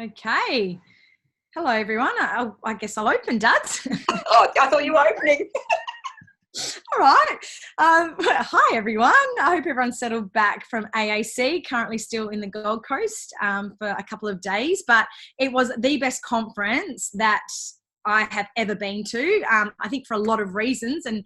Okay. Hello, everyone. I guess I'll open, Dads. Oh, I thought you were opening. All right. Hi, everyone. I hope everyone's settled back from AAC, currently still in the Gold Coast for a couple of days. But it was the best conference that I have ever been to, I think for a lot of reasons. And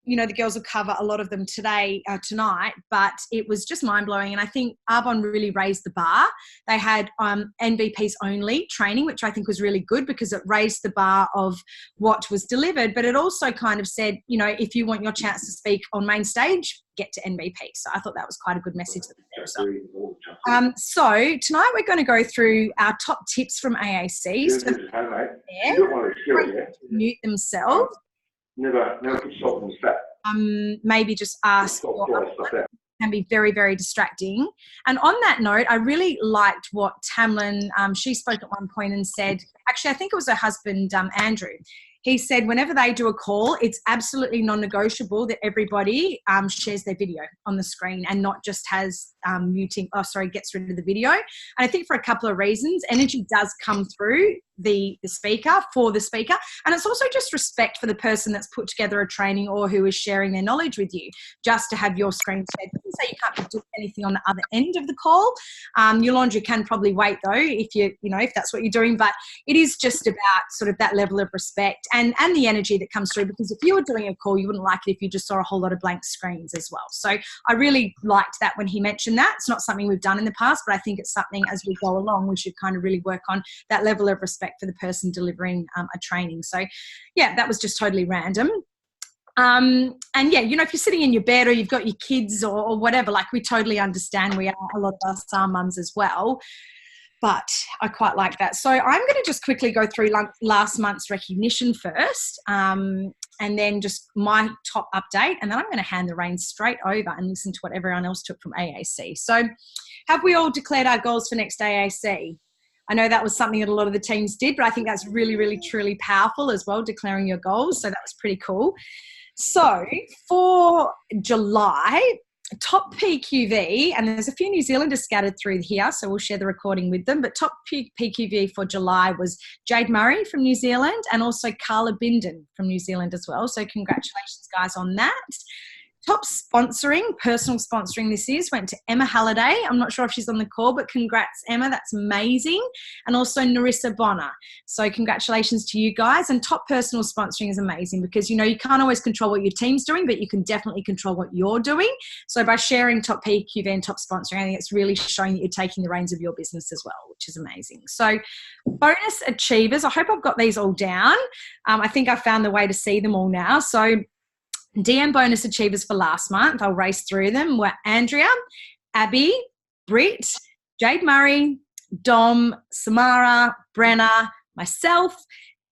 the girls will cover a lot of them tonight, but it was just mind-blowing. And I think Arbonne really raised the bar. They had NVPs only training, which I think was really good because it raised the bar of what was delivered, but it also kind of said, if you want your chance to speak on main stage, get to NVP. So I thought that was quite a good message. So tonight we're going to go through our top tips from AAC. Mute themselves. Never consult on that. Maybe just ask. Can be very, very distracting. And on that note, I really liked what Tamlin, she spoke at one point and said, actually, I think it was her husband, Andrew. He said whenever they do a call, it's absolutely non-negotiable that everybody shares their video on the screen and not just has gets rid of the video. And I think for a couple of reasons, energy does come through the speaker, for the speaker. And it's also just respect for the person that's put together a training or who is sharing their knowledge with you, just to have your screen shared. It doesn't say you can't do anything on the other end of the call. Yolanda can probably wait though, if that's what you're doing, but it is just about sort of that level of respect and the energy that comes through, because if you were doing a call, you wouldn't like it if you just saw a whole lot of blank screens as well. So I really liked that when he mentioned that. It's not something we've done in the past, but I think it's something as we go along, we should kind of really work on that level of respect for the person delivering a training. So yeah, that was just totally random. And yeah, if you're sitting in your bed or you've got your kids or whatever, like we totally understand. We are, a lot of us are mums as well. But I quite like that. So I'm going to just quickly go through last month's recognition first, and then just my top update, and then I'm going to hand the reins straight over and listen to what everyone else took from AAC. So have we all declared our goals for next AAC? I know that was something that a lot of the teams did, but I think that's really, really, truly powerful as well, declaring your goals. So that was pretty cool. So for July, top PQV, and there's a few New Zealanders scattered through here, so we'll share the recording with them, but top PQV for July was Jade Murray from New Zealand and also Carla Bindon from New Zealand as well. So congratulations, guys, on that. Top sponsoring, personal sponsoring this is, went to Emma Halliday. I'm not sure if she's on the call, but congrats, Emma. That's amazing. And also Narissa Bonner. So congratulations to you guys. And top personal sponsoring is amazing because, you can't always control what your team's doing, but you can definitely control what you're doing. So by sharing top PQV and top sponsoring, I think it's really showing that you're taking the reins of your business as well, which is amazing. So bonus achievers, I hope I've got these all down. I think I found the way to see them all now. So DM bonus achievers for last month, I'll race through them, were Andrea, Abby, Britt, Jade Murray, Dom, Samara, Brenna, myself,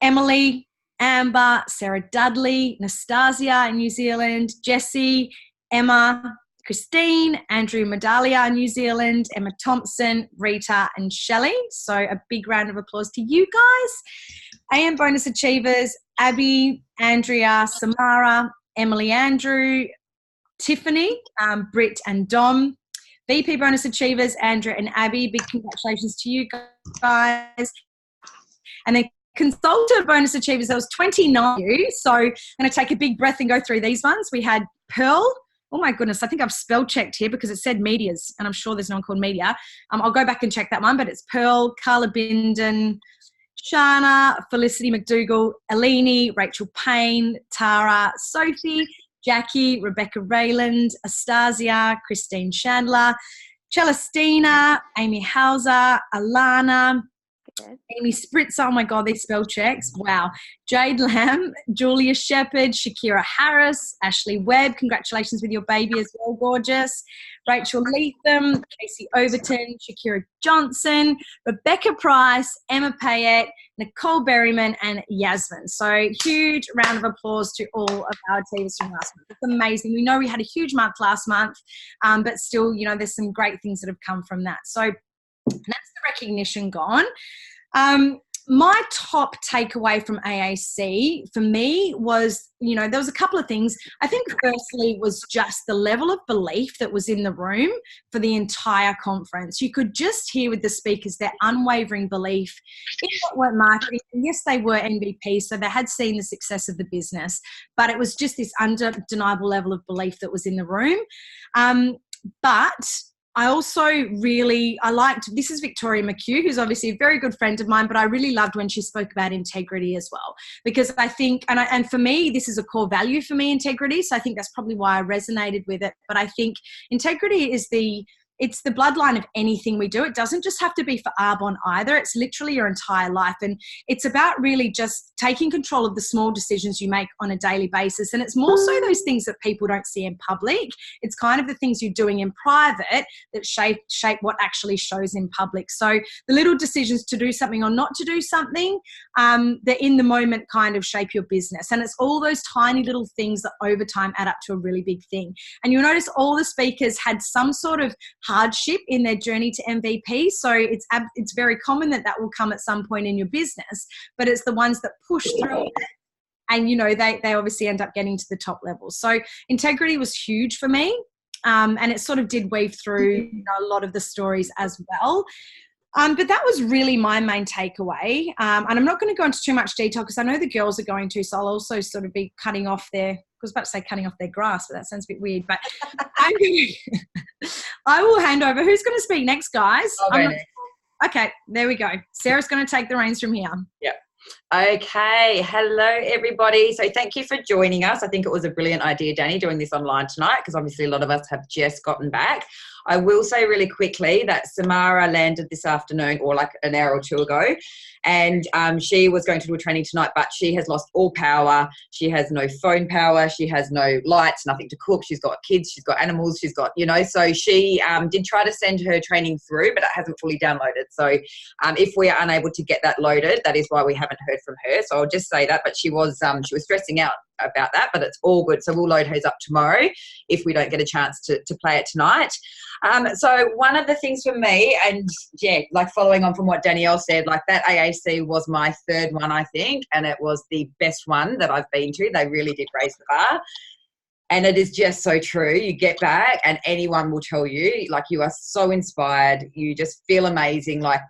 Emily, Amber, Sarah Dudley, Nastasia in New Zealand, Jessie, Emma, Christine, Andrew Medalia, New Zealand, Emma Thompson, Rita and Shelley. So a big round of applause to you guys. AM bonus achievers, Abby, Andrea, Samara, Emily Andrew, Tiffany, Britt and Dom. VP bonus achievers, Andrea and Abby. Big congratulations to you guys. And then consultant bonus achievers, there was 29 of you. So I'm going to take a big breath and go through these ones. We had Pearl. Oh my goodness, I think I've spell checked here because it said medias and I'm sure there's no one called media. I'll go back and check that one, but it's Pearl, Carla Bindon, Shana, Felicity McDougall, Eleni, Rachel Payne, Tara, Sophie, Jackie, Rebecca Rayland, Astasia, Christine Chandler, Celestina, Amy Hauser, Alana, Amy Spritzer, oh my God, these spell checks, wow. Jade Lamb, Julia Shepherd, Shakira Harris, Ashley Webb, congratulations with your baby as well, gorgeous. Rachel Leatham, Casey Overton, Shakira Johnson, Rebecca Price, Emma Payette, Nicole Berryman and Yasmin. So huge round of applause to all of our teams from last month. It's amazing. We know we had a huge month last month, but still, there's some great things that have come from that. So that's the recognition gone. My top takeaway from AAC for me was, there was a couple of things. I think firstly was just the level of belief that was in the room for the entire conference. You could just hear with the speakers their unwavering belief in network marketing. And yes, they were MVP, so they had seen the success of the business, but it was just this undeniable level of belief that was in the room. But I also I liked, this is Victoria McHugh, who's obviously a very good friend of mine, but I really loved when she spoke about integrity as well, because I think, and for me, this is a core value for me, integrity. So I think that's probably why I resonated with it. But I think integrity is it's the bloodline of anything we do. It doesn't just have to be for Arbonne either. It's literally your entire life. And it's about really just taking control of the small decisions you make on a daily basis. And it's more so those things that people don't see in public. It's kind of the things you're doing in private that shape what actually shows in public. So the little decisions to do something or not to do something, that in the moment kind of shape your business. And it's all those tiny little things that over time add up to a really big thing. And you'll notice all the speakers had some sort of hardship in their journey to MVP. So it's very common that will come at some point in your business, but it's the ones that push through it. And, they obviously end up getting to the top level. So integrity was huge for me. And it sort of did weave through a lot of the stories as well. But that was really my main takeaway. And I'm not going to go into too much detail because I know the girls are going to, so I'll also sort of be cutting off I was about to say cutting off their grass, but that sounds a bit weird. But I will hand over. Who's going to speak next, guys? Okay, there we go. Sarah's going to take the reins from here. Yep. Okay. Hello, everybody. So thank you for joining us. I think it was a brilliant idea, Danny, doing this online tonight because obviously a lot of us have just gotten back. I will say really quickly that Samara landed this afternoon or like an hour or two ago, and she was going to do a training tonight, but she has lost all power. She has no phone power. She has no lights, nothing to cook. She's got kids. She's got animals. She's got, so she did try to send her training through, but it hasn't fully downloaded. So if we are unable to get that loaded, that is why we haven't heard from her. So I'll just say that, but she was stressing out about that, but it's all good. So we'll load hers up tomorrow if we don't get a chance to play it tonight. So one of the things for me, and yeah, like following on from what Danielle said, like that AAC was my third one, I think, and it was the best one that I've been to. They really did raise the bar. And it is just so true. You get back and anyone will tell you, like, you are so inspired. You just feel amazing. Like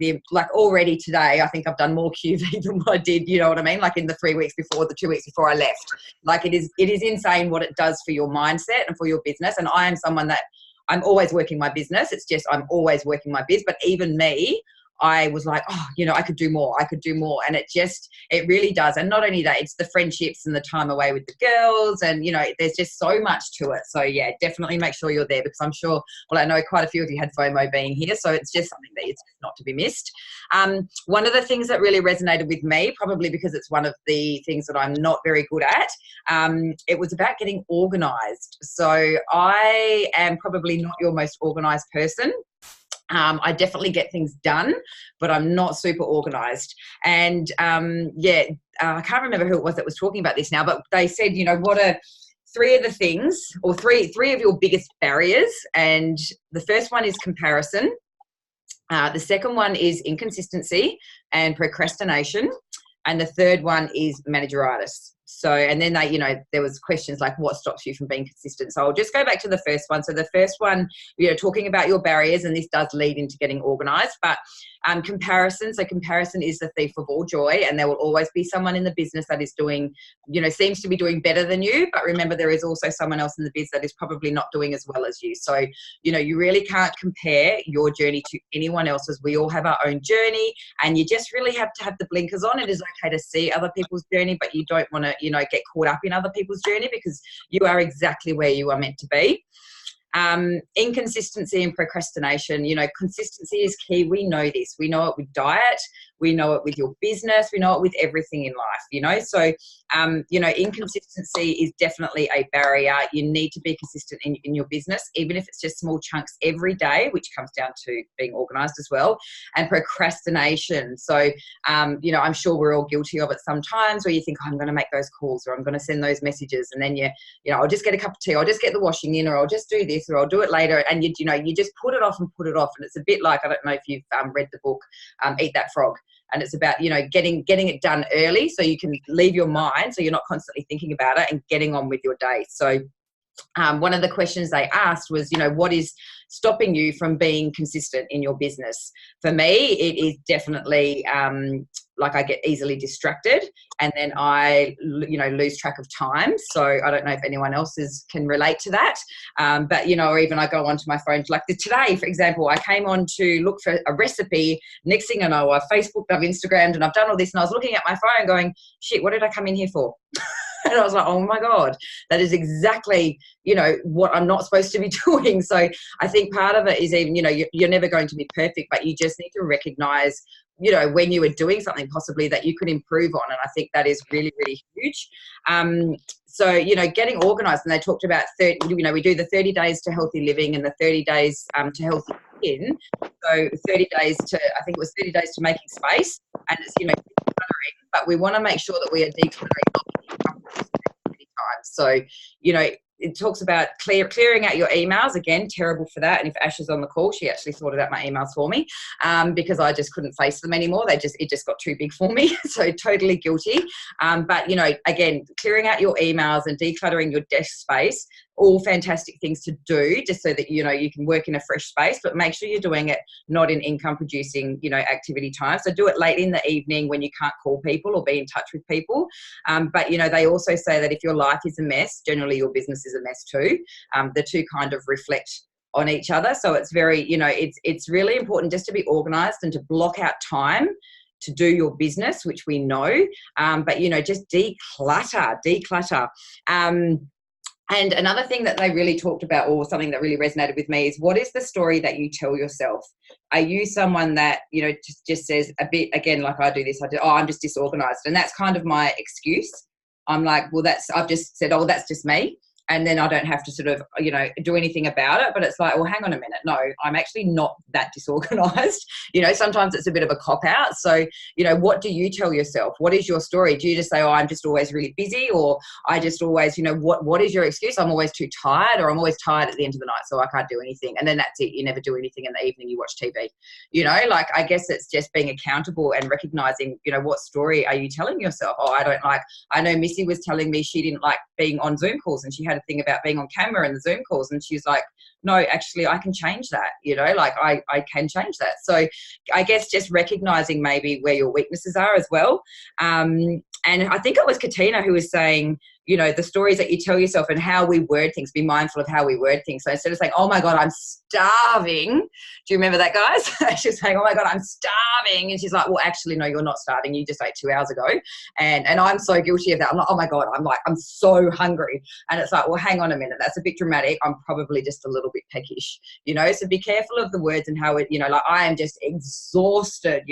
already today, I think I've done more QV than what I did, you know what I mean? Like in the 3 weeks before, the 2 weeks before I left. Like it is insane what it does for your mindset and for your business. And I am someone that I'm always working my business. It's just I'm always working my biz. But even me, I was like, I could do more. And it really does. And not only that, it's the friendships and the time away with the girls. And, there's just so much to it. So, yeah, definitely make sure you're there because I'm sure, I know quite a few of you had FOMO being here. So it's just something that it's not to be missed. One of the things that really resonated with me, probably because it's one of the things that I'm not very good at, it was about getting organised. So I am probably not your most organised person. I definitely get things done, but I'm not super organised. And I can't remember who it was that was talking about this now, but they said, what are three of the things or three of your biggest barriers? And the first one is comparison. The second one is inconsistency and procrastination. And the third one is manageritis. So, and then there was questions like what stops you from being consistent. So I'll just go back to the first one. So the first one, talking about your barriers, and this does lead into getting organised, but comparison. So comparison is the thief of all joy, and there will always be someone in the business that is doing, seems to be doing better than you. But remember, there is also someone else in the biz that is probably not doing as well as you. So, you really can't compare your journey to anyone else's. We all have our own journey, and you just really have to have the blinkers on. It is okay to see other people's journey, but you don't want to, get caught up in other people's journey because you are exactly where you are meant to be. Inconsistency and procrastination. Consistency is key. We know this. We know it with diet. We know it with your business. We know it with everything in life, So, inconsistency is definitely a barrier. You need to be consistent in your business, even if it's just small chunks every day, which comes down to being organised as well. And procrastination. So, I'm sure we're all guilty of it sometimes where you think, I'm going to make those calls or I'm going to send those messages. And then I'll just get a cup of tea. I'll just get the washing in, or I'll just do this, or I'll do it later. And you just put it off and put it off. And it's a bit like, I don't know if you've read the book, Eat That Frog. And it's about, getting it done early so you can leave your mind, so you're not constantly thinking about it, and getting on with your day. So one of the questions they asked was, what is stopping you from being consistent in your business? For me, it is definitely like I get easily distracted, and then I, lose track of time. So I don't know if anyone else can relate to that. But, or even I go onto my phone, like today, for example, I came on to look for a recipe. Next thing I know, I've Facebooked, I've Instagrammed, and I've done all this. And I was looking at my phone going, shit, what did I come in here for? And I was like, oh my God, that is exactly, what I'm not supposed to be doing. So I think part of it is even, you're never going to be perfect, but you just need to recognize, when you are doing something possibly that you could improve on. And I think that is really, really huge. So, getting organized, and they talked about 30, we do the 30 days to healthy living and the 30 days to healthy skin. So 30 days to, I think it was 30 days to making space, and it's, decluttering, but we want to make sure that we are decluttering many times. So, it talks about clearing out your emails. Again, terrible for that. And if Ash is on the call, she actually sorted out my emails for me because I just couldn't face them anymore. It just got too big for me. So totally guilty. But, again, clearing out your emails and decluttering your desk space, all fantastic things to do just so that, you can work in a fresh space, but make sure you're doing it not in income producing, activity time. So do it late in the evening when you can't call people or be in touch with people. But, they also say that if your life is a mess, generally your business is a mess too. The two kind of reflect on each other. So it's very, it's really important just to be organized and to block out time to do your business, which we know. But, just declutter. And another thing that they really talked about, or something that really resonated with me, is what is the story that you tell yourself? Are you someone that, just says a bit, again, like I do this, I'm just disorganized. And that's kind of my excuse. I'm like, well, I've just said, oh, that's just me. And then I don't have to sort of, do anything about it. But it's like, well, hang on a minute. No, I'm actually not that disorganized. Sometimes it's a bit of a cop out. So, what do you tell yourself? What is your story? Do you just say, oh, I'm just always really busy? Or I just always, what is your excuse? I'm always too tired, or I'm always tired at the end of the night, so I can't do anything. And then that's it. You never do anything in the evening. You watch TV. I guess it's just being accountable and recognizing, what story are you telling yourself? Oh, I know Missy was telling me she didn't like being on Zoom calls, and she had a thing about being on camera and the Zoom calls, and she's like, no, actually I can change that, I can change that. So I guess just recognizing maybe where your weaknesses are as well. And I think it was Katina who was saying, the stories that you tell yourself and how we word things, be mindful of how we word things. So instead of saying, oh my God, I'm starving. Do you remember that, guys? She's saying, oh my God, I'm starving. And she's like, well, actually, no, you're not starving. You just ate 2 hours ago. And I'm so guilty of that. I'm like, oh my God, I'm so hungry. And it's like, well, hang on a minute. That's a bit dramatic. I'm probably just a little bit peckish, so be careful of the words and how it, I am just exhausted,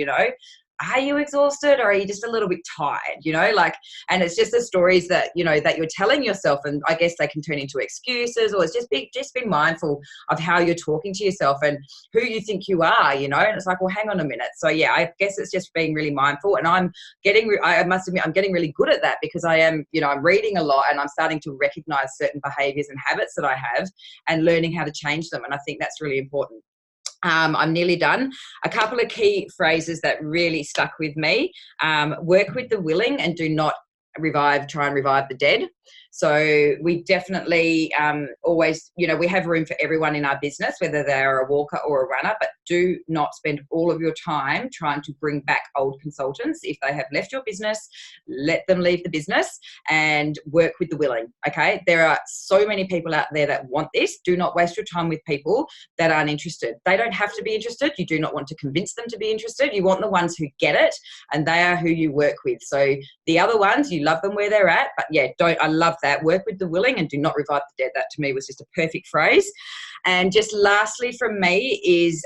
are you exhausted, or are you just a little bit tired, and it's just the stories that, that you're telling yourself, and I guess they can turn into excuses, or it's just be mindful of how you're talking to yourself and who you think you are, and it's like, well, hang on a minute. So yeah, I guess it's just being really mindful, and I must admit, I'm getting really good at that, because I am, I'm reading a lot, and I'm starting to recognize certain behaviors and habits that I have and learning how to change them. And I think that's really important. I'm nearly done. A couple of key phrases that really stuck with me. Work with the willing and do not try and revive the dead. So we definitely always, we have room for everyone in our business, whether they're a walker or a runner, but do not spend all of your time trying to bring back old consultants. If they have left your business, let them leave the business and work with the willing, okay? There are so many people out there that want this. Do not waste your time with people that aren't interested. They don't have to be interested. You do not want to convince them to be interested. You want the ones who get it, and they are who you work with. So the other ones, you love them where they're at, but yeah, I love that. Work with the willing and do not revive the dead. That to me was just a perfect phrase. And just lastly from me is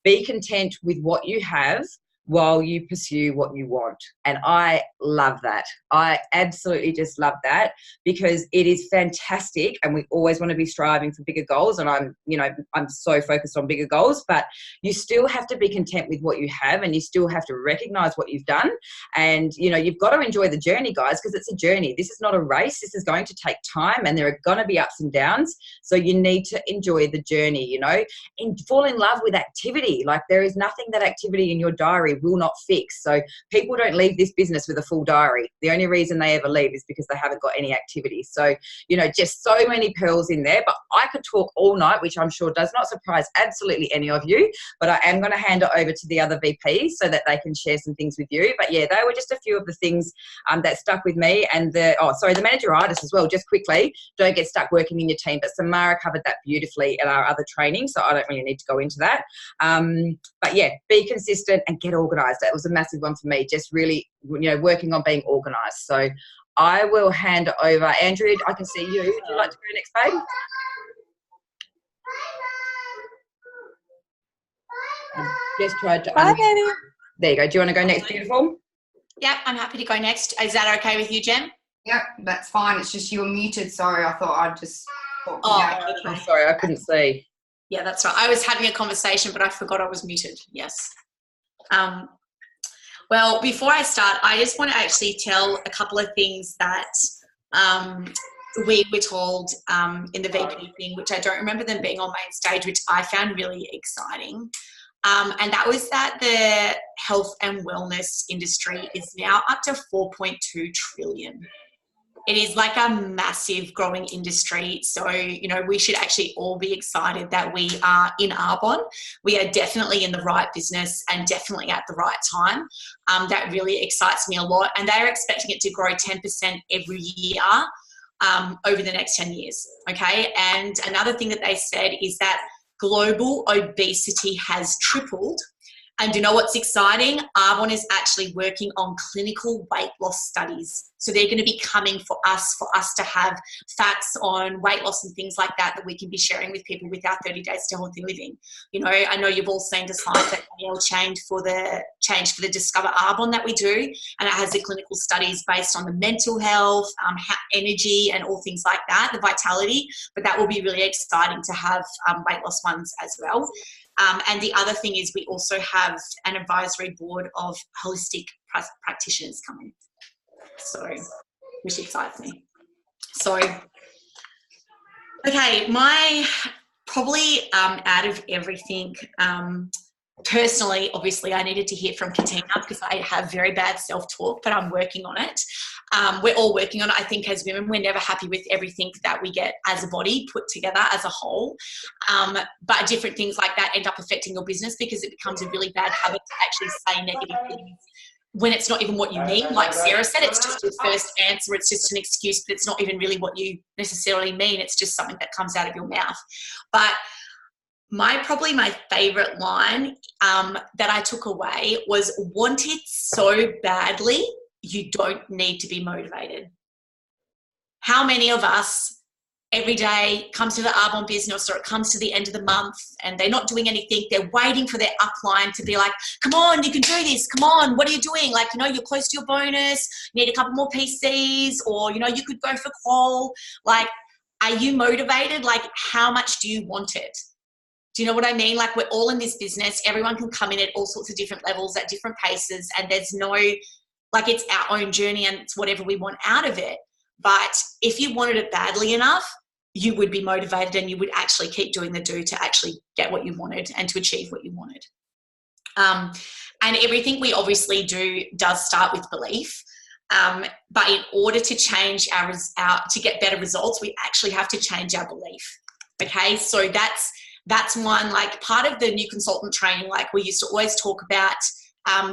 be content with what you have while you pursue what you want. And I love that. I absolutely just love that, because it is fantastic, and we always want to be striving for bigger goals. And I'm so focused on bigger goals, but you still have to be content with what you have, and you still have to recognize what you've done. And, you've got to enjoy the journey, guys, because it's a journey. This is not a race. This is going to take time, and there are going to be ups and downs. So you need to enjoy the journey, and fall in love with activity. Like, there is nothing that activity in your diary diary will not fix. So people don't leave this business with a full diary. The only reason they ever leave is because they haven't got any activity. So, you know, just so many pearls in there, but I could talk all night, which I'm sure does not surprise absolutely any of you, but I am going to hand it over to the other VPs so that they can share some things with you. But yeah, they were just a few of the things that stuck with me. And the manageritis as well, just quickly, don't get stuck working in your team. But Samara covered that beautifully at our other training, so I don't really need to go into that. But yeah, be consistent and get organised. That was a massive one for me, just really, you know, working on being organised. So I will hand over. Andrew, I can see you. Would you like to go next, babe? Just tried to. Bye, baby. There you go. Do you want to go next, beautiful? Yep, I'm happy to go next. Is that okay with you, Jen? Yep, that's fine. It's just you were muted. Sorry, I thought I'd just. I'm sorry, I couldn't see. Yeah, that's right. I was having a conversation, but I forgot I was muted. Yes. Well, before I start, I just want to actually tell a couple of things that we were told in the VP thing, which I don't remember them being on main stage, which I found really exciting. And that was that the health and wellness industry is now up to 4.2 trillion. It is like a massive growing industry. So, you know, we should actually all be excited that we are in Arbonne. We are definitely in the right business and definitely at the right time. That really excites me a lot. And they're expecting it to grow 10% every year over the next 10 years. Okay. And another thing that they said is that global obesity has tripled. And you know what's exciting? Arbonne is actually working on clinical weight loss studies. So they're going to be coming for us to have facts on weight loss and things like that we can be sharing with people with our 30 Days to Healthy Living. You know, I know you've all seen the slides that Danielle changed for the Discover Arbonne that we do, and it has the clinical studies based on the mental health, energy, and all things like that, the vitality. But that will be really exciting to have weight loss ones as well. And the other thing is we also have an advisory board of holistic practitioners coming, so which excites me. So, okay, my probably out of everything, personally, obviously, I needed to hear from Katina because I have very bad self-talk, but I'm working on it. We're all working on it. I think as women, we're never happy with everything that we get as a body put together as a whole. But different things like that end up affecting your business because it becomes a really bad habit to actually say negative things when it's not even what you mean. Like Sarah said, it's just your first answer. It's just an excuse, but it's not even really what you necessarily mean. It's just something that comes out of your mouth. But probably my favorite line that I took away was, want it so badly, you don't need to be motivated. How many of us every day comes to the Arbonne business, or it comes to the end of the month and they're not doing anything, they're waiting for their upline to be like, come on, you can do this, come on, what are you doing? Like, you know, you're close to your bonus, you need a couple more PCs, or, you know, you could go for qual. Like, are you motivated? Like, how much do you want it? Do you know what I mean? Like, we're all in this business. Everyone can come in at all sorts of different levels at different paces, and there's no, like, it's our own journey and it's whatever we want out of it. But if you wanted it badly enough, you would be motivated and you would actually keep doing the do to actually get what you wanted and to achieve what you wanted. And everything we obviously do does start with belief. But in order to change to get better results, we actually have to change our belief. Okay, so that's one, like, part of the new consultant training. Like, we used to always talk about,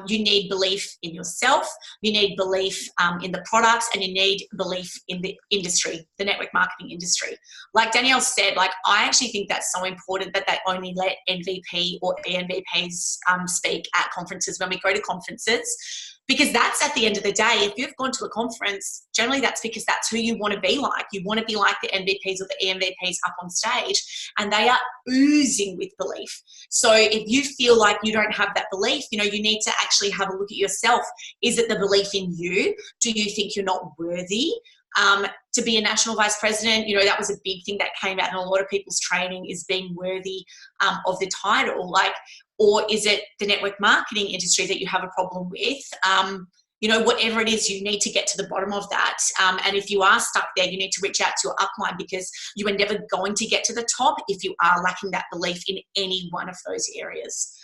you need belief in yourself, you need belief in the products, and you need belief in the industry, the network marketing industry. Like Danielle said, like, I actually think that's so important that they only let NVP or ENVPs speak at conferences when we go to conferences. Because that's, at the end of the day, if you've gone to a conference, generally that's because that's who you want to be like. You want to be like the NVPs or the EMVPs up on stage, and they are oozing with belief. So if you feel like you don't have that belief, you know, you need to actually have a look at yourself. Is it the belief in you? Do you think you're not worthy to be a national vice president? You know, that was a big thing that came out in a lot of people's training, is being worthy of the title. Like, or is it the network marketing industry that you have a problem with? You know, whatever it is, you need to get to the bottom of that. And if you are stuck there, you need to reach out to your upline, because you are never going to get to the top if you are lacking that belief in any one of those areas.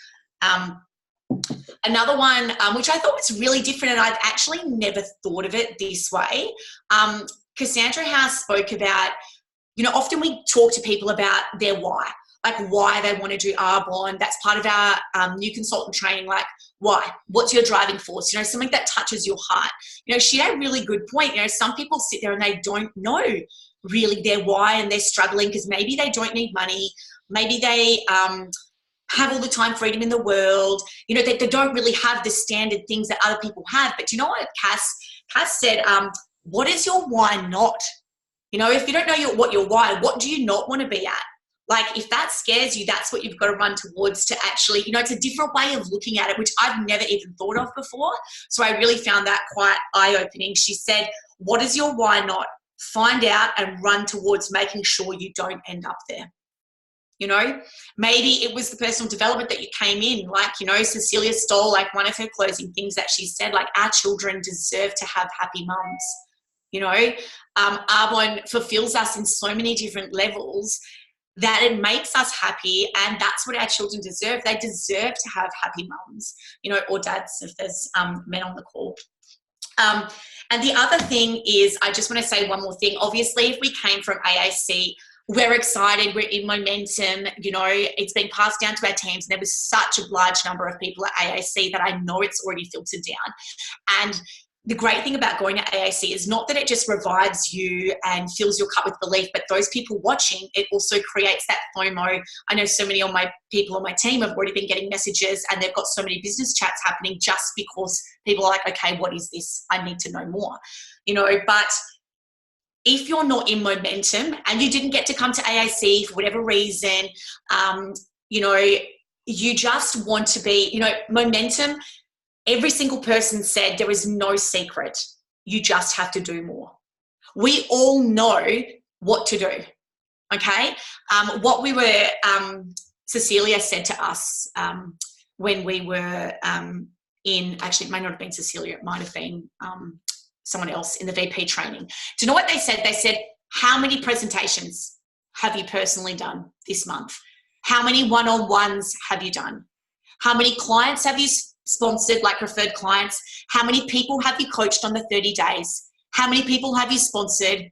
Another one, which I thought was really different, and I've actually never thought of it this way. Cassandra House spoke about, often we talk to people about their why, like why they want to do Arbonne. That's part of our new consultant training, like why? What's your driving force? Something that touches your heart. She had a really good point. Some people sit there and they don't know really their why, and they're struggling because maybe they don't need money. Maybe they have all the time freedom in the world. They don't really have the standard things that other people have. But you know what Cass said, what is your why not? If you don't know what your why, what do you not want to be at? Like, if that scares you, that's what you've got to run towards to actually, it's a different way of looking at it, which I've never even thought of before. So I really found that quite eye-opening. She said, what is your why not? Find out and run towards making sure you don't end up there. Maybe it was the personal development that you came in, like, Cecilia stole like one of her closing things that she said, like, our children deserve to have happy mums. Arbonne fulfills us in so many different levels that it makes us happy, and that's what our children deserve. They deserve to have happy mums, or dads if there's men on the call. And the other thing is, I just want to say one more thing. Obviously, if we came from AAC, we're excited, we're in momentum, it's been passed down to our teams, and there was such a large number of people at AAC that I know it's already filtered down. And the great thing about going to AAC is not that it just revives you and fills your cup with belief, but those people watching, it also creates that FOMO. I know so many of my people on my team have already been getting messages, and they've got so many business chats happening just because people are like, okay, what is this? I need to know more, but if you're not in momentum and you didn't get to come to AAC for whatever reason, you just want to be, momentum. Every single person said there is no secret. You just have to do more. We all know what to do, okay? What we were, Cecilia said to us when we were actually it may not have been Cecilia, it might have been someone else in the VP training. Do you know what they said? They said, how many presentations have you personally done this month? How many one-on-ones have you done? How many clients have you sponsored, like referred clients? How many people have you coached on the 30 days? How many people have you sponsored?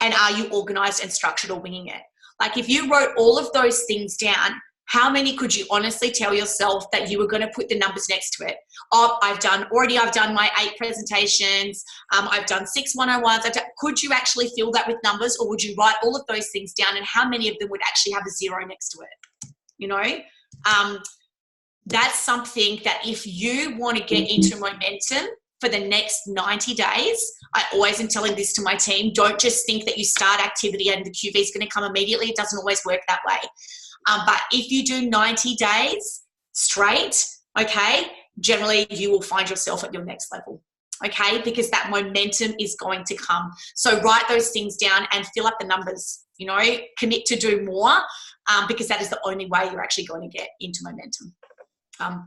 And are you organized and structured or winging it? Like, if you wrote all of those things down, how many could you honestly tell yourself that you were going to put the numbers next to it? Oh, I've done my 8 presentations. I've done 6 one-on-ones. Could you actually fill that with numbers, or would you write all of those things down, and how many of them would actually have a 0 next to it? That's something that if you want to get into momentum for the next 90 days, I always am telling this to my team, don't just think that you start activity and the QV is going to come immediately. It doesn't always work that way. But if you do 90 days straight, okay, generally you will find yourself at your next level, okay, because that momentum is going to come. So write those things down and fill up the numbers, commit to do more, because that is the only way you're actually going to get into momentum.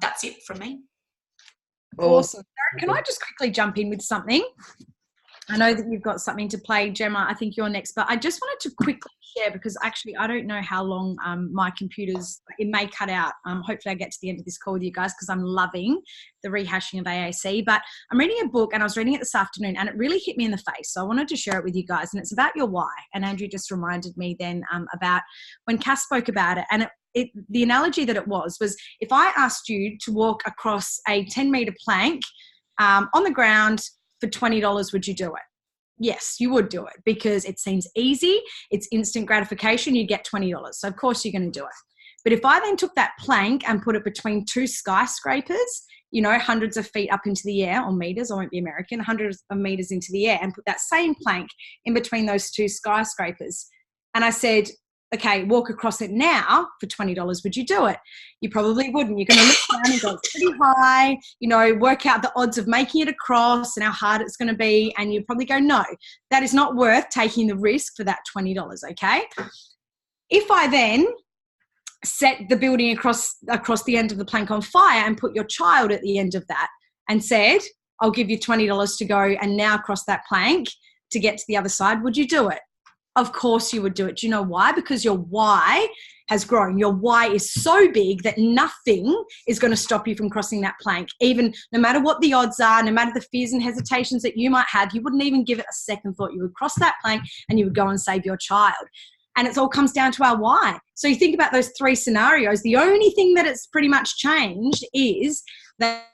That's it from me. Awesome. Can I just quickly jump in with something? I know that you've got something to play, Gemma. I think you're next, but I just wanted to quickly share, because actually I don't know how long my computer's, it may cut out. Hopefully I get to the end of this call with you guys, because I'm loving the rehashing of AAC. But I'm reading a book, and I was reading it this afternoon, and it really hit me in the face. So I wanted to share it with you guys, and it's about your why. And Andrew just reminded me then about when Cass spoke about it, and the analogy that it was if I asked you to walk across a 10-meter plank on the ground for $20, would you do it? Yes, you would do it, because it seems easy. It's instant gratification. You get $20. So of course you're going to do it. But if I then took that plank and put it between 2 skyscrapers, hundreds of feet up into the air, or meters, I won't be American, hundreds of meters into the air, and put that same plank in between those 2 skyscrapers, and I said, okay, walk across it now for $20, would you do it? You probably wouldn't. You're going to look down and go, it's pretty high, work out the odds of making it across and how hard it's going to be, and you'd probably go, no, that is not worth taking the risk for that $20, okay? If I then set the building across the end of the plank on fire and put your child at the end of that and said, I'll give you $20 to go and now cross that plank to get to the other side, would you do it? Of course you would do it. Do you know why? Because your why has grown. Your why is so big that nothing is going to stop you from crossing that plank. Even no matter what the odds are, no matter the fears and hesitations that you might have, you wouldn't even give it a second thought. You would cross that plank and you would go and save your child. And it all comes down to our why. So you think about those 3 scenarios. The only thing that it's pretty much changed is that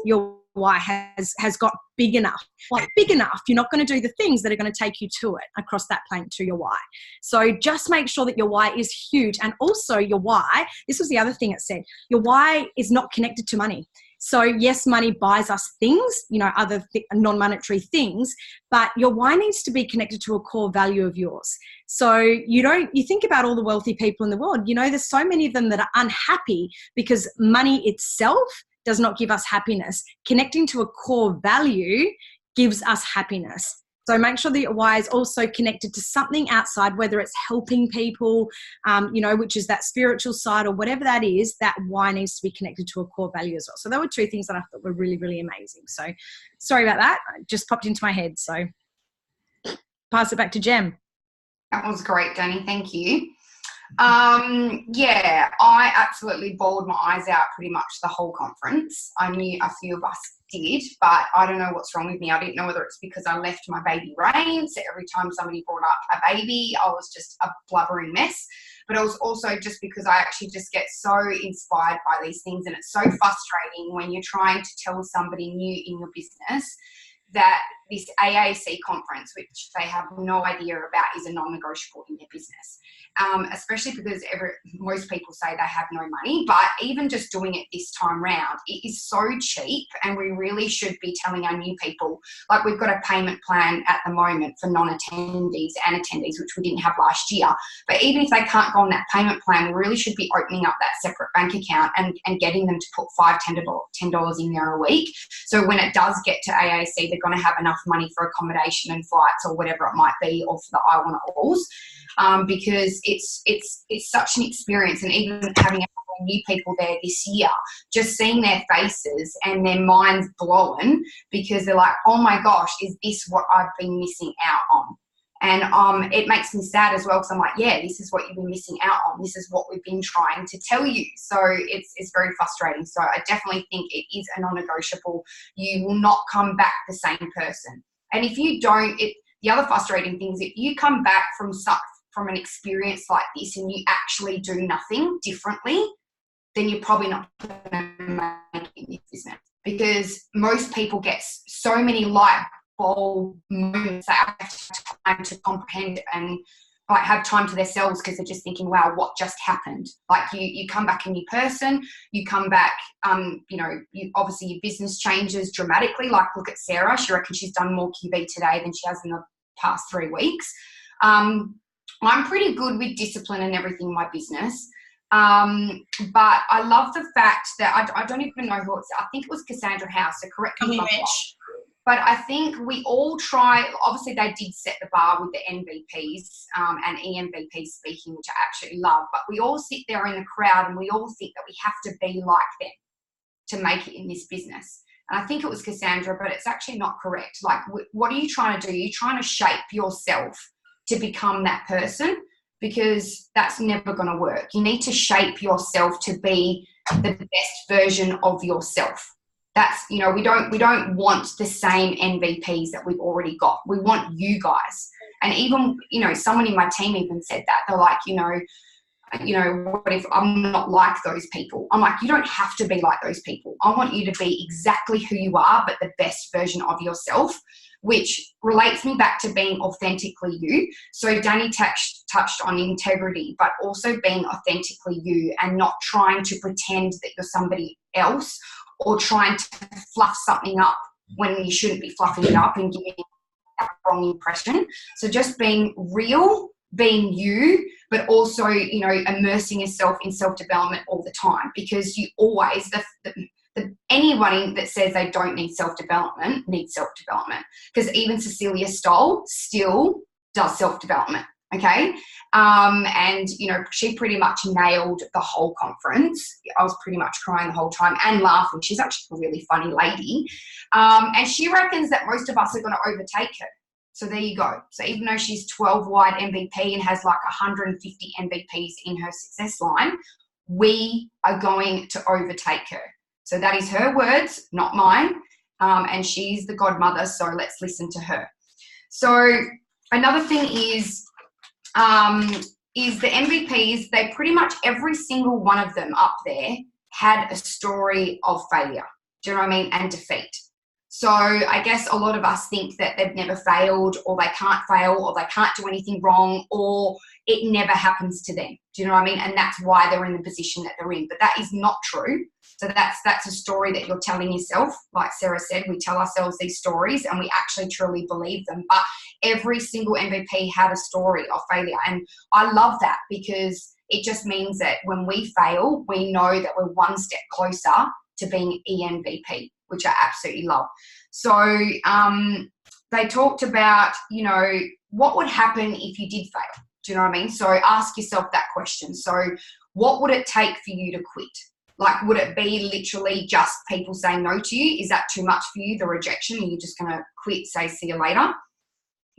your why has got big enough. Like big enough, you're not going to do the things that are going to take you to it, across that plank to your why. So just make sure that your why is huge. And also your why, this was the other thing it said, your why is not connected to money. So yes, money buys us things, other non-monetary things, but your why needs to be connected to a core value of yours. So you think about all the wealthy people in the world, there's so many of them that are unhappy because money itself does not give us happiness. Connecting to a core value gives us happiness. So make sure that your why is also connected to something outside, whether it's helping people, which is that spiritual side or whatever that is, that why needs to be connected to a core value as well. So there were 2 things that I thought were really, really amazing. So sorry about that. It just popped into my head. So pass it back to Jem. That was great, Danny. Thank you. I absolutely bawled my eyes out pretty much the whole conference. I knew a few of us did, but I don't know what's wrong with me. I didn't know whether it's because I left my baby reign, so every time somebody brought up a baby, I was just a blubbering mess. But it was also just because I actually just get so inspired by these things, and it's so frustrating when you're trying to tell somebody new in your business that this AAC conference, which they have no idea about, is a non-negotiable in their business. Especially because most people say they have no money, but even just doing it this time round, it is so cheap, and we really should be telling our new people, like we've got a payment plan at the moment for non-attendees and attendees, which we didn't have last year. But even if they can't go on that payment plan, we really should be opening up that separate bank account and getting them to put $5, $10 in there a week. So when it does get to AAC, they're going to have enough money for accommodation and flights or whatever it might be, or for the I Want It Alls. Because it's such an experience, and even having new people there this year, just seeing their faces and their minds blown because they're like, oh my gosh, is this what I've been missing out on? And it makes me sad as well, because I'm like, yeah, this is what you've been missing out on. This is what we've been trying to tell you. So it's very frustrating. So I definitely think it is a non-negotiable. You will not come back the same person. And if you don't, the other frustrating thing is if you come back from an experience like this and you actually do nothing differently, then you're probably not going to make it in this business. Because most people get so many light bulb moments that have time to comprehend and like have time to themselves, because they're just thinking, wow, what just happened? Like you come back a new person, you come back, obviously your business changes dramatically. Like look at Sarah, she reckons she's done more QB today than she has in the past 3 weeks. I'm pretty good with discipline and everything in my business. But I love the fact that I don't even know who it's, I think it was Cassandra House, so correct me if I'm wrong. But I think we all try, obviously they did set the bar with the NVPs and EMVPs speaking, which I absolutely love, but we all sit there in the crowd and we all think that we have to be like them to make it in this business. And I think it was Cassandra, but it's actually not correct. Like, what are you trying to do? You're trying to shape yourself to become that person, because that's never going to work. You need to shape yourself to be the best version of yourself. That's, we don't want the same NVPs that we've already got. We want you guys. And even, someone in my team even said that. They're like, what if I'm not like those people? I'm like, you don't have to be like those people. I want you to be exactly who you are, but the best version of yourself, which relates me back to being authentically you. So Danny touched on integrity, but also being authentically you and not trying to pretend that you're somebody else, or trying to fluff something up when you shouldn't be fluffing it up and giving that wrong impression. So just being real, being you, but also, immersing yourself in self-development all the time, because you always, anybody that says they don't need self-development needs self-development, because even Cecilia Stoll still does self-development. Okay. And she pretty much nailed the whole conference. I was pretty much crying the whole time and laughing. She's actually a really funny lady. And she reckons that most of us are going to overtake her. So there you go. So even though she's 12 wide MVP and has like 150 MVPs in her success line, we are going to overtake her. So that is her words, not mine. And she's the godmother, so let's listen to her. So another thing is the MVPs, they pretty much every single one of them up there had a story of failure. Do you know what I mean? And defeat. So I guess a lot of us think that they've never failed, or they can't fail, or they can't do anything wrong, or it never happens to them. Do you know what I mean? And that's why they're in the position that they're in. But that is not true. So that's a story that you're telling yourself. Like Sarah said, we tell ourselves these stories and we actually truly believe them. But every single MVP had a story of failure. And I love that, because it just means that when we fail, we know that we're one step closer to being ENVP, which I absolutely love. So they talked about, you know, what would happen if you did fail? Do you know what I mean? So ask yourself that question. So what would it take for you to quit? Like, would it be literally just people saying no to you? Is that too much for you, the rejection, and you're just going to quit, say, see you later?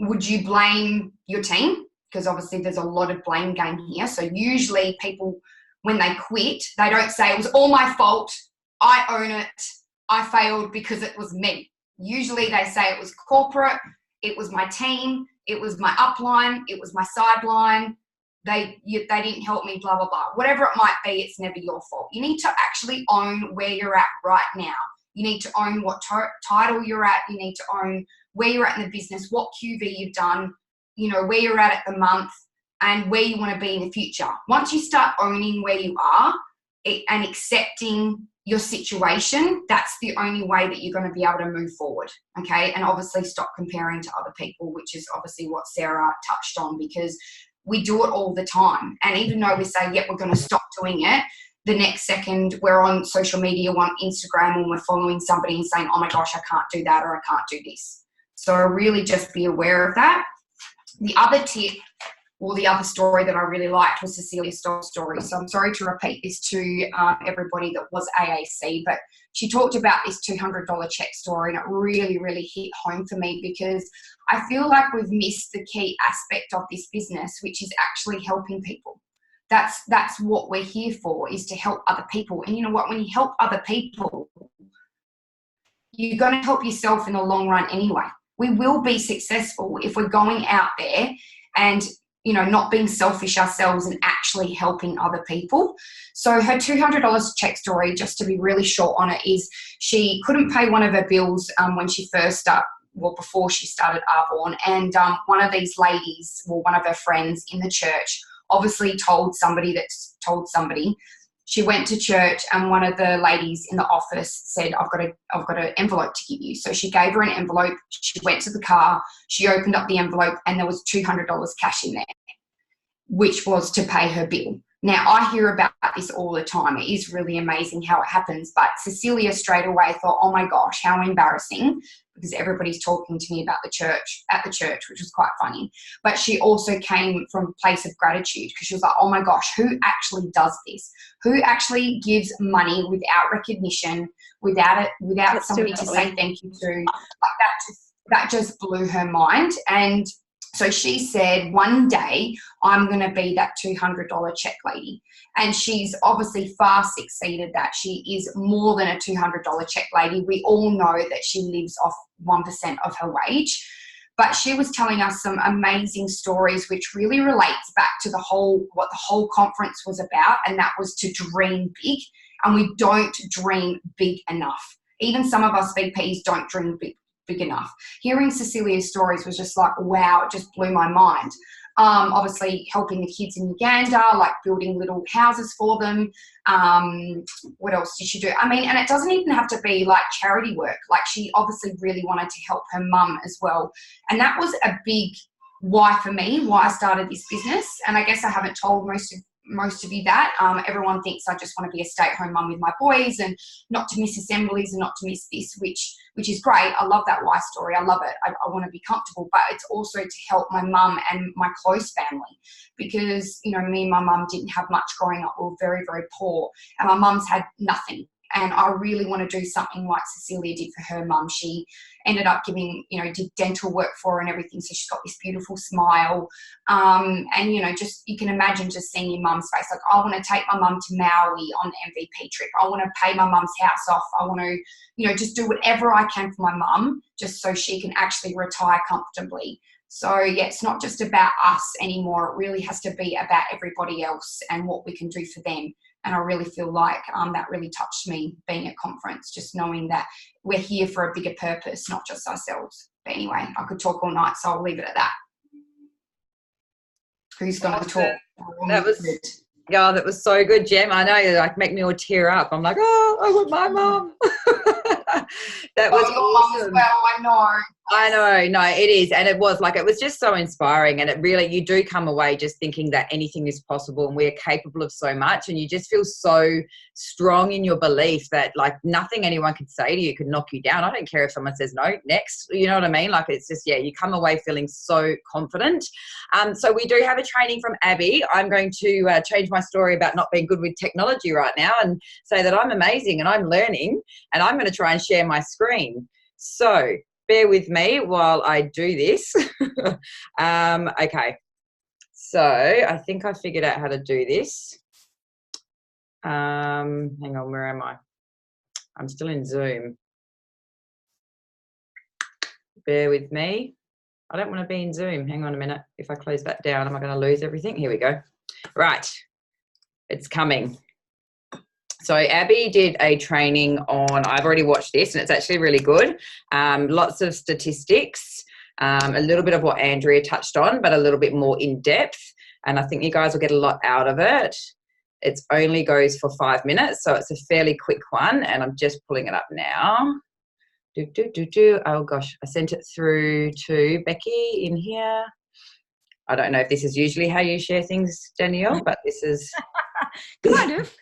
Would you blame your team? Because obviously there's a lot of blame game here. So usually people, when they quit, they don't say it was all my fault, I own it, I failed because it was me. Usually they say it was corporate, it was my team, it was my upline, it was my sideline, they didn't help me, blah, blah, blah. Whatever it might be, it's never your fault. You need to actually own where you're at right now. You need to own what title you're at. You need to own where you're at in the business, what QV you've done, you know, where you're at the month, and where you want to be in the future. Once you start owning where you are and accepting your situation, that's the only way that you're going to be able to move forward, okay? And obviously stop comparing to other people, which is obviously what Sarah touched on, because we do it all the time. And even though we say, yep, we're going to stop doing it, the next second we're on social media, on Instagram, and we're following somebody and saying, oh my gosh, I can't do that, or I can't do this. So really just be aware of that. The other tip, or the other story that I really liked, was Cecilia Stoll's story. So I'm sorry to repeat this to everybody that was AAC, but she talked about this $200 check story, and it really, really hit home for me, because I feel like we've missed the key aspect of this business, which is actually helping people. That's what we're here for, is to help other people. And you know what? When you help other people, you're going to help yourself in the long run anyway. We will be successful if we're going out there and, you know, not being selfish ourselves and actually helping other people. So her $200 check story, just to be really short on it, is she couldn't pay one of her bills when she first before she started Arbonne. And one of these ladies, one of her friends in the church, obviously told somebody that's told somebody. She went to church, and one of the ladies in the office said, I've got an envelope to give you. So she gave her an envelope. She went to the car. She opened up the envelope, and there was $200 cash in there, which was to pay her bill. Now, I hear about this all the time. It is really amazing how it happens. But Cecilia straight away thought, oh my gosh, how embarrassing, because everybody's talking to me about the church, which was quite funny. But she also came from a place of gratitude, because she was like, oh my gosh, who actually does this? Who actually gives money without recognition, without somebody to say thank you to? Like that just blew her mind. And so she said, one day I'm going to be that $200 check lady. And she's obviously far succeeded that. She is more than a $200 check lady. We all know that she lives off 1% of her wage. But she was telling us some amazing stories, which really relates back to what the whole conference was about, and that was to dream big. And we don't dream big enough. Even some of us VPs don't dream big enough. Hearing Cecilia's stories was just like, wow, it just blew my mind. Obviously helping the kids in Uganda, like building little houses for them. What else did she do? I mean, and it doesn't even have to be like charity work. Like, she obviously really wanted to help her mum as well. And that was a big why for me, why I started this business. And I guess I haven't told most of you that. Everyone thinks I just want to be a stay-at-home mum with my boys and not to miss assemblies and not to miss this, which is great. I love that why story. I love it. I want to be comfortable, but it's also to help my mum and my close family, because, you know, me and my mum didn't have much growing up. We were very, very poor, and my mum's had nothing. And I really want to do something like Cecilia did for her mum. She ended up giving, did dental work for her and everything. So she's got this beautiful smile. And, just, you can imagine just seeing your mum's face. Like, I want to take my mum to Maui on the MVP trip. I want to pay my mum's house off. I want to, just do whatever I can for my mum, just so she can actually retire comfortably. So, yeah, it's not just about us anymore. It really has to be about everybody else and what we can do for them. And I really feel like that really touched me being at conference, just knowing that we're here for a bigger purpose, not just ourselves. But anyway, I could talk all night, so I'll leave it at that. Who's going to talk? That was so good, Gem. I know, like, make me all tear up. I'm like, oh, I want my mum. That was awesome. Mum as well, I know, no, it is. And it was just so inspiring. And it really, you do come away just thinking that anything is possible and we're capable of so much. And you just feel so strong in your belief that, like, nothing anyone could say to you could knock you down. I don't care if someone says no, next, you know what I mean? Like, it's just, you come away feeling so confident. So we do have a training from Abby. I'm going to change my story about not being good with technology right now and say that I'm amazing and I'm learning, and I'm going to try and share my screen. So bear with me while I do this. Okay. So I think I figured out how to do this. Hang on, where am I? I'm still in Zoom. Bear with me. I don't want to be in Zoom. Hang on a minute. If I close that down, am I going to lose everything? Here we go. Right. It's coming. So Abby did a training on, I've already watched this and it's actually really good. Lots of statistics, a little bit of what Andrea touched on, but a little bit more in depth. And I think you guys will get a lot out of it. It only goes for 5 minutes, so it's a fairly quick one. And I'm just pulling it up now. Oh gosh, I sent it through to Becky in here. I don't know if this is usually how you share things, Danielle, but this is kind of.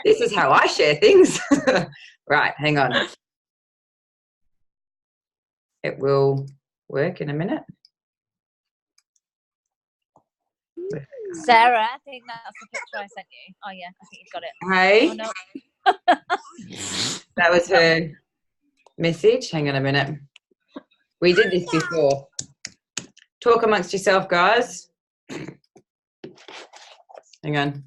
This is how I share things. Right, hang on. It will work in a minute. Sarah, I think that's the picture I sent you. Oh yeah, I think you've got it. Hey. Oh, no. That was her message. Hang on a minute. We did this before. Talk amongst yourself, guys. Hang on.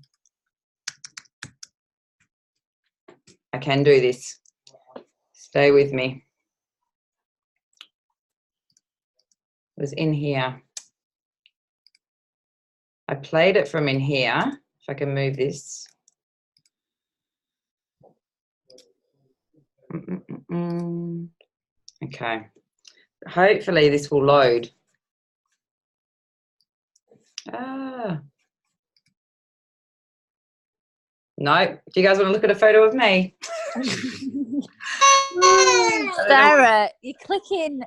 I can do this. Stay with me. It was in here. I played it from in here. If I can move this. Okay. Hopefully this will load. No. Do you guys want to look at a photo of me? Sarah, you're clicking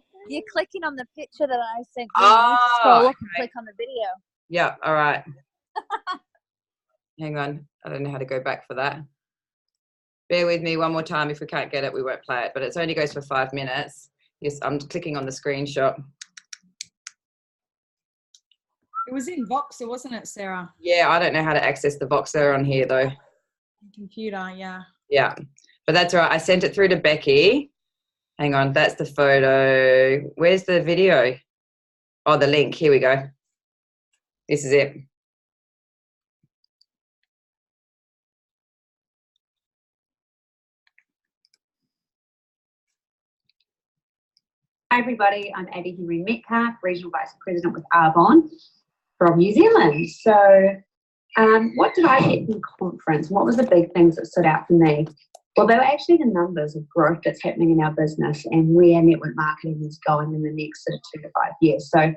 on the picture that I sent you. You need to scroll up and click on the video. Yeah, all right. Hang on. I don't know how to go back for that. Bear with me one more time. If we can't get it, we won't play it. But it only goes for 5 minutes. Yes, I'm clicking on the screenshot. It was in Voxer, wasn't it, Sarah? Yeah, I don't know how to access the Voxer on here, though. Computer, yeah. Yeah, but that's all right. I sent it through to Becky. Hang on, that's the photo. Where's the video? Oh, the link. Here we go. This is it. Hi everybody, I'm Abby Henry Metcalf, Regional Vice President with Arbonne from New Zealand. So what did I get from conference? What was the big things that stood out for me? Well, they were actually the numbers of growth that's happening in our business and where network marketing is going in the next sort of 2 to 5 years. So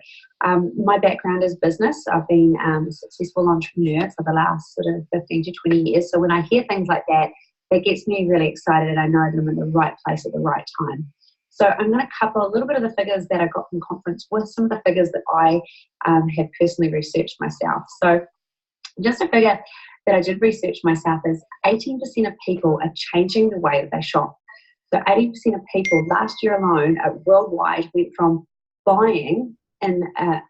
my background is business. I've been a successful entrepreneur for the last sort of 15 to 20 years. So when I hear things like that, that gets me really excited and I know that I'm in the right place at the right time. So I'm going to couple a little bit of the figures that I got from conference with some of the figures that I have personally researched myself. So just a figure that I did research myself is 18% of people are changing the way that they shop. So 80% of people last year alone worldwide went from buying in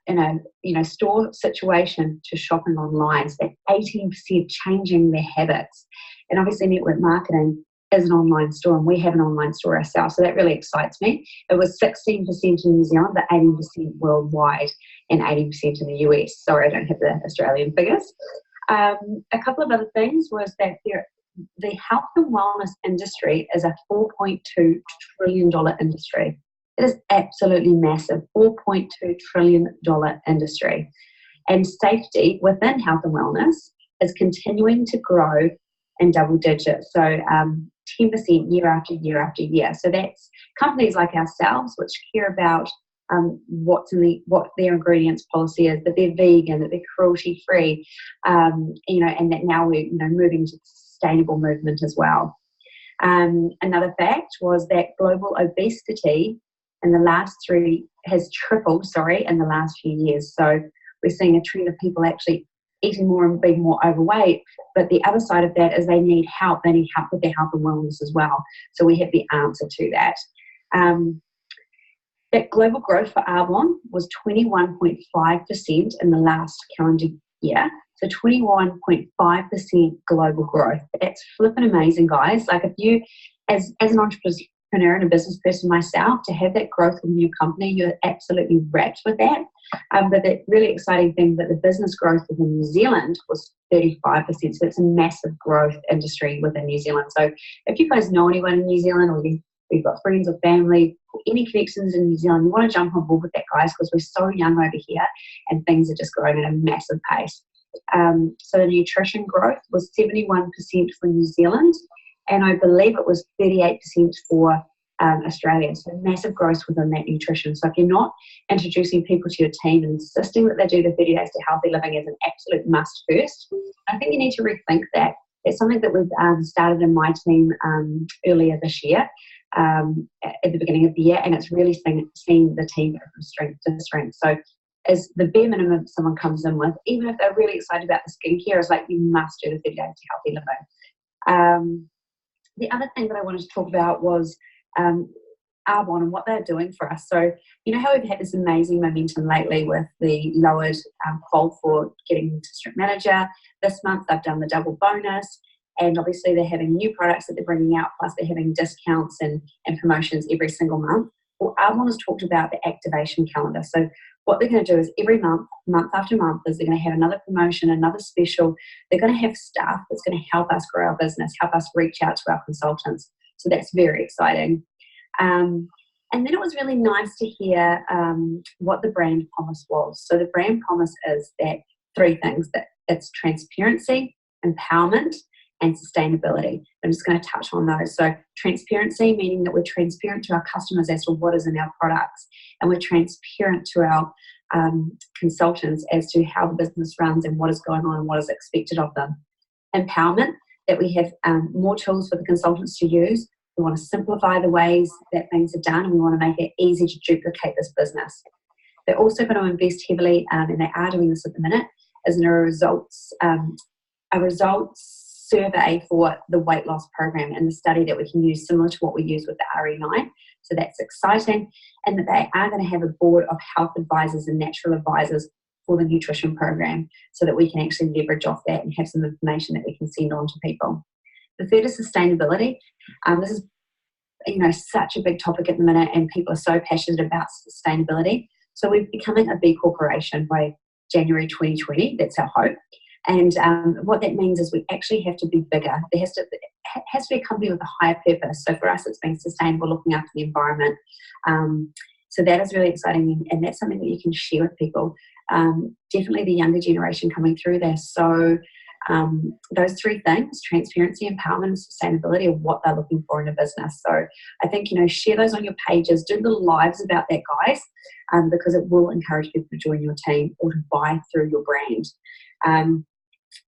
a store situation to shopping online. So 18% changing their habits. And obviously network marketing as an online store, and we have an online store ourselves, so that really excites me. It was 16% in New Zealand, but 80% worldwide and 80% in the US. Sorry, I don't have the Australian figures. A couple of other things was that the health and wellness industry is a $4.2 trillion industry. It is absolutely massive, $4.2 trillion industry. And safety within health and wellness is continuing to grow in double digits, so 10% year after year after year. So that's companies like ourselves, which care about what their ingredients policy is, that they're vegan, that they're cruelty free, and that now we're moving to the sustainable movement as well. Another fact was that global obesity in the last has tripled in the last few years. So we're seeing a trend of people actually eating more and being more overweight, but the other side of that is they need help with their health and wellness as well. So we have the answer to that. That global growth for Arbonne was 21.5% in the last calendar year. So 21.5% global growth. That's flipping amazing, guys. Like, if you, as an entrepreneur and a business person myself, to have that growth in your company, you're absolutely wrapped with that. But the really exciting thing that the business growth within New Zealand was 35%. So it's a massive growth industry within New Zealand. So if you guys know anyone in New Zealand, or you've got friends or family, or any connections in New Zealand, you want to jump on board with that, guys, because we're so young over here and things are just growing at a massive pace. So the nutrition growth was 71% for New Zealand, and I believe it was 38% for Australia. So massive growth within that nutrition. So if you're not introducing people to your team and insisting that they do the 30 days to healthy living as an absolute must first, I think you need to rethink that. It's something that we've started in my team earlier this year, at the beginning of the year, and it's really seeing the team go from strength to strength. So as the bare minimum someone comes in with, even if they're really excited about the skincare, is like, you must do the 30 days to healthy living. The other thing that I wanted to talk about was Arbonne and what they're doing for us. So, you know how we've had this amazing momentum lately with the lowered qual for getting district manager. This month they've done the double bonus, and obviously they're having new products that they're bringing out, plus they're having discounts and promotions every single month. Well, Arbonne has talked about the activation calendar. So what they're going to do is every month after month, is they're going to have another promotion, another special. They're going to have staff that's going to help us grow our business, help us reach out to our consultants. So that's very exciting. And then it was really nice to hear what the brand promise was. So the brand promise is that three things: that it's transparency, empowerment, and sustainability. I'm just going to touch on those. So transparency, meaning that we're transparent to our customers as to what is in our products, and we're transparent to our consultants as to how the business runs and what is going on and what is expected of them. Empowerment, that we have more tools for the consultants to use. We want to simplify the ways that things are done, and we want to make it easy to duplicate this business. They're also going to invest heavily, and they are doing this at the minute, as in a results survey for the weight loss program and the study that we can use, similar to what we use with the RE9. So that's exciting. And that they are going to have a board of health advisors and natural advisors for the nutrition program, so that we can actually leverage off that and have some information that we can send on to people. The third is sustainability. This is, such a big topic at the minute, and people are so passionate about sustainability. So we're becoming a B Corporation by January 2020. That's our hope. And what that means is we actually have to be bigger. It has to be a company with a higher purpose. So for us, it's being sustainable, looking after the environment. So that is really exciting, and that's something that you can share with people. Definitely the younger generation coming through there. So those three things, transparency, empowerment, and sustainability, are what they're looking for in a business. So I think, share those on your pages, do little lives about that, guys, because it will encourage people to join your team or to buy through your brand.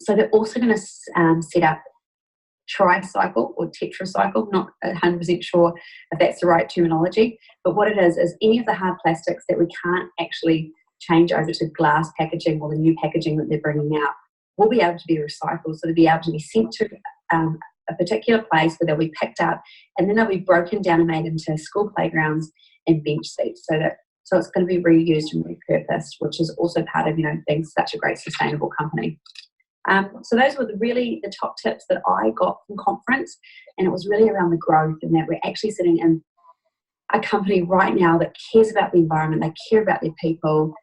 So they're also going to set up tricycle or tetracycle, not 100% sure if that's the right terminology, but what it is any of the hard plastics that we can't actually change over to glass packaging or the new packaging that they're bringing out will be able to be recycled. So they'll be able to be sent to a particular place where they'll be picked up, and then they'll be broken down and made into school playgrounds and bench seats. So it's going to be reused and repurposed, which is also part of being such a great sustainable company. So those were the top tips that I got from conference, and it was really around the growth, and that we're actually sitting in a company right now that cares about the environment, they care about their people,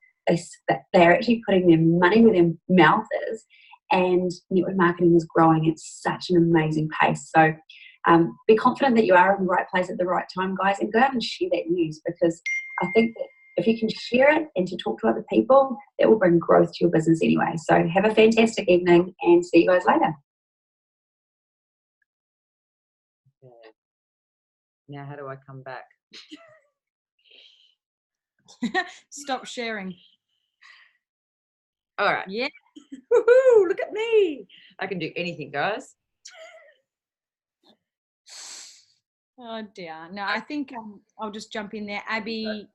they're actually putting their money where their mouth is, and network marketing is growing at such an amazing pace. So be confident that you are in the right place at the right time, guys, and go out and share that news, because I think that if you can share it and to talk to other people, that will bring growth to your business anyway. So have a fantastic evening and see you guys later. Now, how do I come back? Stop sharing. All right. Yeah. Woohoo, look at me. I can do anything, guys. Oh dear. No, I think I'll just jump in there. Abby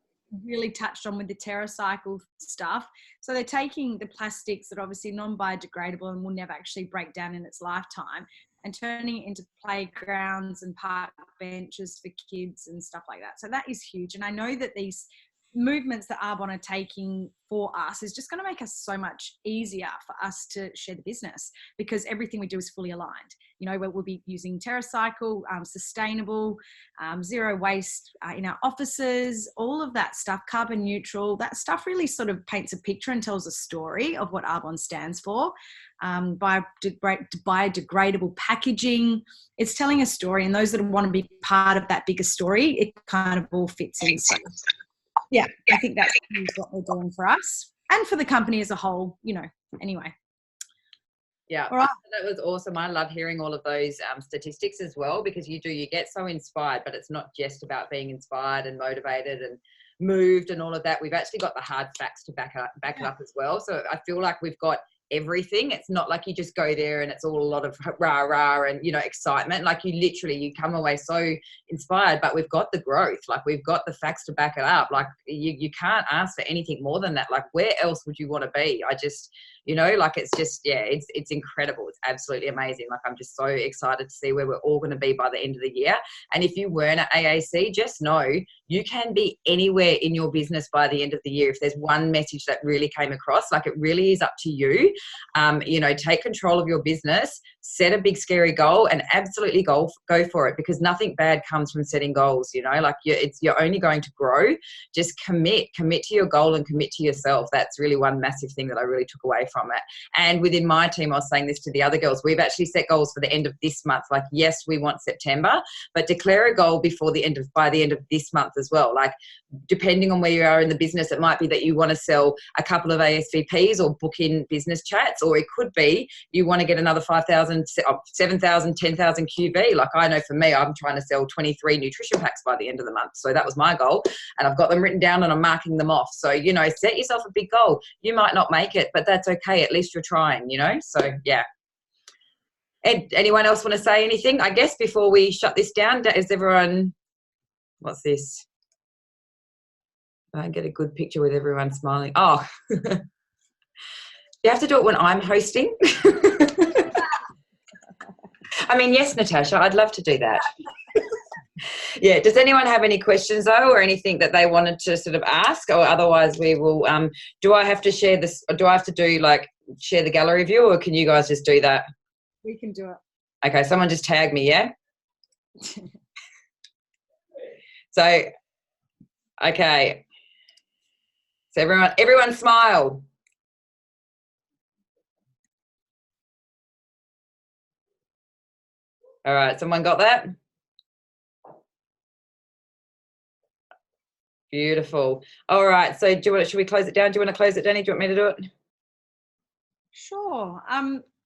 really touched on with the TerraCycle stuff. So they're taking the plastics that are obviously non-biodegradable and will never actually break down in its lifetime, and turning it into playgrounds and park benches for kids and stuff like that. So that is huge. And I know that these movements that Arbonne are taking for us is just going to make us so much easier for us to share the business, because everything we do is fully aligned. You know, we'll be using TerraCycle, sustainable, zero waste in our offices, all of that stuff, carbon neutral. That stuff really sort of paints a picture and tells a story of what Arbonne stands for. Biodegradable packaging. It's telling a story, and those that want to be part of that bigger story, it kind of all fits in. So, yeah, I think that's what they're doing for us and for the company as a whole, you know, anyway. Yeah, all right. That was awesome. I love hearing all of those statistics as well, because you get so inspired, but it's not just about being inspired and motivated and moved and all of that. We've actually got the hard facts to back it up as well. So I feel like we've got everything. It's not like you just go there and it's all a lot of rah rah and, you know, excitement. Like you come away so inspired, but we've got the growth, like we've got the facts to back it up. Like you can't ask for anything more than that. Like where else would you want to be? I just, you know, like it's just, yeah, it's incredible. It's absolutely amazing. Like I'm just so excited to see where we're all going to be by the end of the year. And if you weren't at AAC, just know you can be anywhere in your business by the end of the year. If there's one message that really came across, like it really is up to you. You know, take control of your business, set a big scary goal, and absolutely go for it, because nothing bad comes from setting goals. You know, like you're only going to grow. Just commit to your goal and commit to yourself. That's really one massive thing that I really took away from it. And within my team, I was saying this to the other girls, we've actually set goals for the end of this month. Like, yes, we want September, but declare a goal by the end of this month as well. Like, depending on where you are in the business, it might be that you want to sell a couple of ASVPs or book in business chats, or it could be you want to get another 5,000, 7,000, 10,000 QV. Like I know for me, I'm trying to sell 23 nutrition packs by the end of the month. So that was my goal, and I've got them written down and I'm marking them off. So, you know, set yourself a big goal. You might not make it, but that's okay. At least you're trying, you know? So yeah. Ed, anyone else want to say anything? I guess before we shut this down, is everyone, what's this? I get a good picture with everyone smiling. Oh, you have to do it when I'm hosting. I mean, yes, Natasha, I'd love to do that. Yeah. Does anyone have any questions though, or anything that they wanted to sort of ask? Or otherwise we will, do I have to share this, or do I have to do share the gallery view, or can you guys just do that? We can do it. Okay. Someone just tag me. Yeah. So, okay. So everyone smile. All right, someone got that? Beautiful. All right, so should we close it down? Do you want to close it, Danny? Do you want me to do it? Sure.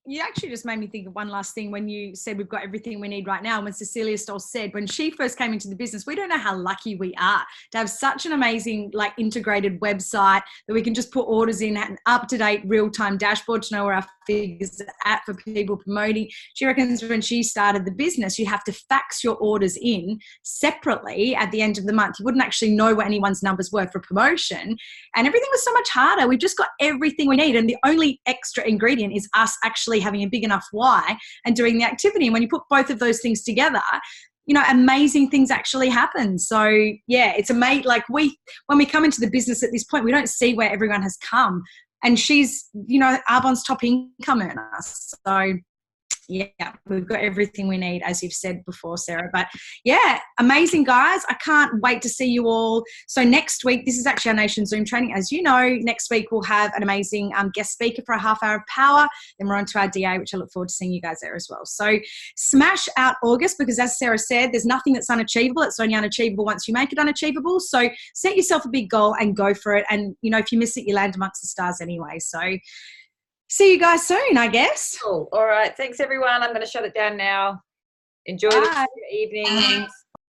You actually just made me think of one last thing when you said we've got everything we need right now. When Cecilia Stoll said, when she first came into the business, we don't know how lucky we are to have such an amazing integrated website that we can just put orders in, an up-to-date real-time dashboard to know where our figures are at for people promoting. She reckons when she started the business, you have to fax your orders in separately at the end of the month. You wouldn't actually know what anyone's numbers were for promotion, and everything was so much harder. We've just got everything we need, and the only extra ingredient is us actually having a big enough why and doing the activity. And when you put both of those things together, you know, amazing things actually happen. So yeah, it's amazing. Like when we come into the business at this point, we don't see where everyone has come, and she's, Arbonne's top income earner. So yeah, we've got everything we need, as you've said before, Sarah. But yeah, amazing, guys. I can't wait to see you all. So next week, this is actually our Nation Zoom training. As you know, next week we'll have an amazing guest speaker for a half hour of power. Then we're on to our DA, which I look forward to seeing you guys there as well. So smash out August, because as Sarah said, there's nothing that's unachievable. It's only unachievable once you make it unachievable. So set yourself a big goal and go for it. And, if you miss it, you land amongst the stars anyway. So see you guys soon, I guess. Cool. All right. Thanks, everyone. I'm going to shut it down now. Enjoy the evening.